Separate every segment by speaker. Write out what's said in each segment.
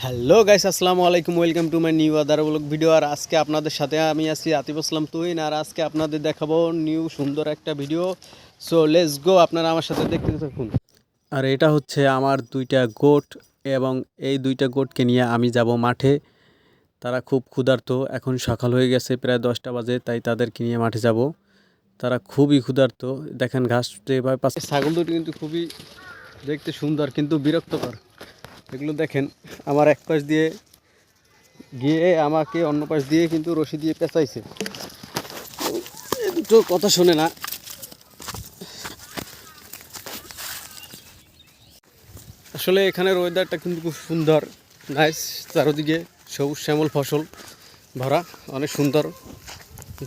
Speaker 1: Hello guys, আসসালামু আলাইকুম। Welcome to my new other blog video. আর আজকে আপনাদের সাথে আমি আছি আতিফ আসলাম তুহিন। আর আজকে আপনাদের দেখাবো নিউ সুন্দর একটা ভিডিও। সো লেটস গো, আপনারা আমার সাথে দেখতে থাকুন। আর এটা হচ্ছে আমার দুইটা গোট, এবং এই দুইটা গোটকে নিয়ে আমি যাব মাঠে। তারা খুব ক্ষুধার্ত, এখন সকাল হয়ে গেছে, প্রায় 10টা বাজে, তাই তাদেরকে নিয়ে মাঠে যাব। তারা খুবই ক্ষুধার্ত, দেখেন ঘাস যেভাবে পাচ্ছে। ছাগল দুটি কিন্তু খুবই দেখতে সুন্দর কিন্তু বিরক্তকর। এগুলো দেখেন, আমার এক পাশ দিয়ে গিয়ে আমাকে অন্য পাশ দিয়ে কিন্তু রশি দিয়ে পেঁচাইছে। এই দুটো কথা শোনে না। আসলে এখানের ওয়েদারটা কিন্তু খুব সুন্দর, নাইস। চারদিকে সবুজ শ্যামল ফসল ভরা, অনেক সুন্দর,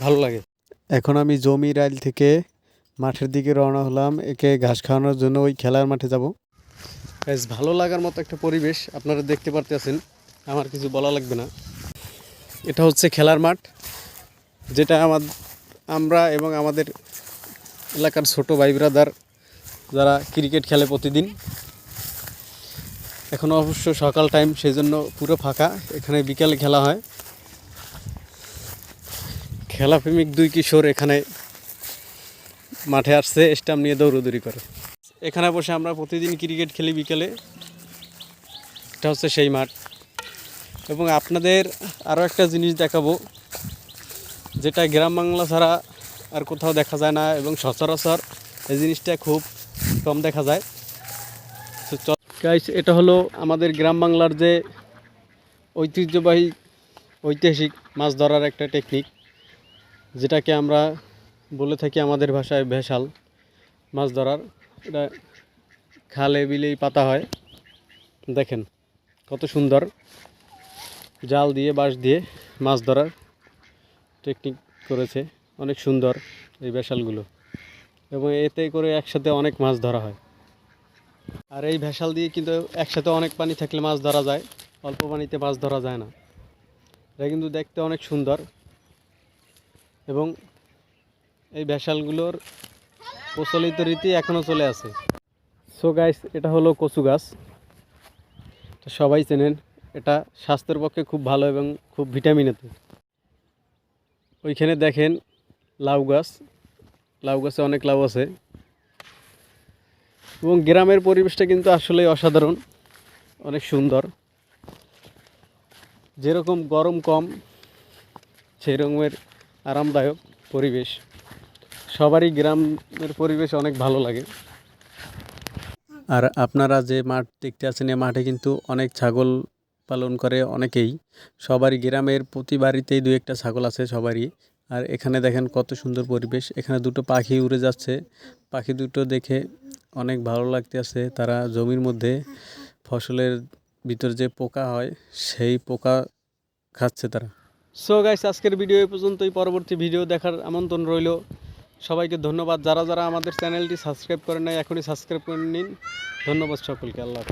Speaker 1: ভালো লাগে। এখন আমি জমির আইল থেকে মাঠের দিকে রওনা হলাম, একে ঘাস খাওয়ানোর জন্য ওই খেলার মাঠে যাব। বেশ ভালো লাগার মতো একটা পরিবেশ আপনারা দেখতে পারতেছেন, আমার কিছু বলা লাগবে না। এটা হচ্ছে খেলার মাঠ, যেটা আমরা এবং আমাদের এলাকার ছোট ভাই ব্রাদার যারা ক্রিকেট খেলে প্রতিদিন। এখন অবশ্য সকাল টাইম, সেই জন্য পুরো ফাঁকা। এখানে বিকালে খেলা হয়। খেলাপ্রেমিক দুই কিশোর এখানে মাঠে আসছে, স্টাম্প নিয়ে দৌড়দৌড়ি করে। এখানে বসে আমরা প্রতিদিন ক্রিকেট খেলি বিকেলে। এটা হচ্ছে সেই মাঠ। এবং আপনাদের আরও একটা জিনিস দেখাবো, যেটা গ্রাম বাংলা ছাড়া আর কোথাও দেখা যায় না, এবং সচরাচর এই জিনিসটা খুব কম দেখা যায়। তো গাইস, এটা হলো আমাদের গ্রাম বাংলার যে ঐতিহ্যবাহী ঐতিহাসিক মাছ ধরার একটা টেকনিক, যেটাকে আমরা বলে থাকি আমাদের ভাষায় ভেসাল মাছ ধরার। এটা খালে বিলেই পাতা হয়। দেখেন কত সুন্দর, জাল দিয়ে বাঁশ দিয়ে মাছ ধরার টেকনিক করেছে, অনেক সুন্দর এই ভেসালগুলো। এবং এতে করে একসাথে অনেক মাছ ধরা হয়। আর এই ভেসাল দিয়ে কিন্তু একসাথে অনেক পানি থাকলে মাছ ধরা যায়, অল্প পানিতে মাছ ধরা যায় না। এটা কিন্তু দেখতে অনেক সুন্দর, এবং এই ভেসালগুলোর প্রচলিত রীতি এখনও চলে আছে। সো গাইস, এটা হলো কচু গাছ, সবাই চেনেন। এটা স্বাস্থ্যের পক্ষে খুব ভালো এবং খুব ভিটামিন আছে। ওইখানে দেখেন লাউ গাছ, লাউ গাছে অনেক লাউ আছে। এবং গ্রামের পরিবেশটা কিন্তু আসলে অসাধারণ, অনেক সুন্দর। যেরকম গরম কম, সেই রকমের আরামদায়ক পরিবেশ। সবারই গ্রামের পরিবেশ অনেক ভালো লাগে। আর আপনারা যে মাঠ দেখতে আছেন, এই মাঠে কিন্তু অনেক ছাগল পালন করে অনেকেই। সবারই গ্রামের প্রতি বাড়িতেই দু একটা ছাগল আছে সবারই। আর এখানে দেখেন কত সুন্দর পরিবেশ, এখানে দুটো পাখি উড়ে যাচ্ছে। পাখি দুটো দেখে অনেক ভালো লাগতে আছে। তারা জমির মধ্যে ফসলের ভিতর যে পোকা হয়, সেই পোকা খাচ্ছে তারা। সো গাইস, আজকের ভিডিও এই পর্যন্তই। পরবর্তী ভিডিও দেখার আমন্ত্রণ রইল। সবাইকে ধন্যবাদ। যারা যারা আমাদের চ্যানেলটি সাবস্ক্রাইব করেন নাই, এখনই সাবস্ক্রাইব করে নিন। ধন্যবাদ সকলকে। আল্লাহ হাফেজ।